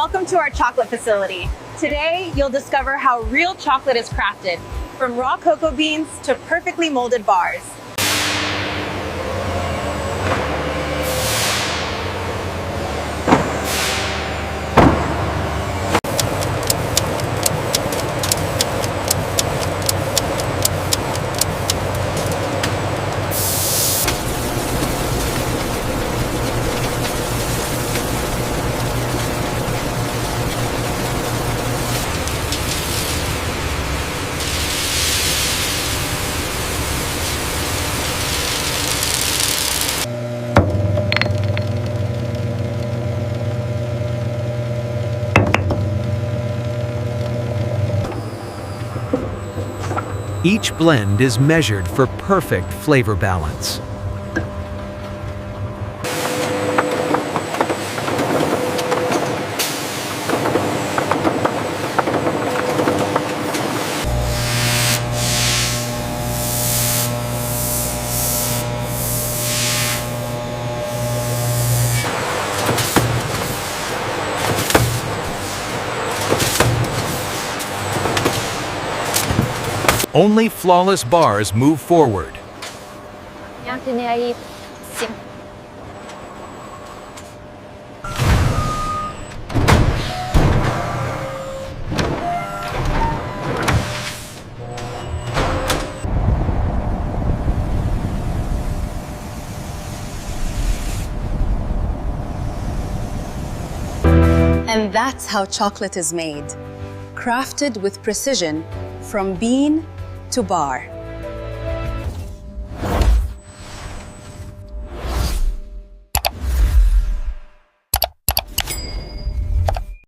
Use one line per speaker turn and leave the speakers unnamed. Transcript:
Welcome to our chocolate facility. Today, you'll discover how real chocolate is crafted, from raw cocoa beans to perfectly molded bars.
Each blend is measured for perfect flavor balance. Only flawless bars move forward.
And that's how chocolate is made, crafted with precision from bean to bar.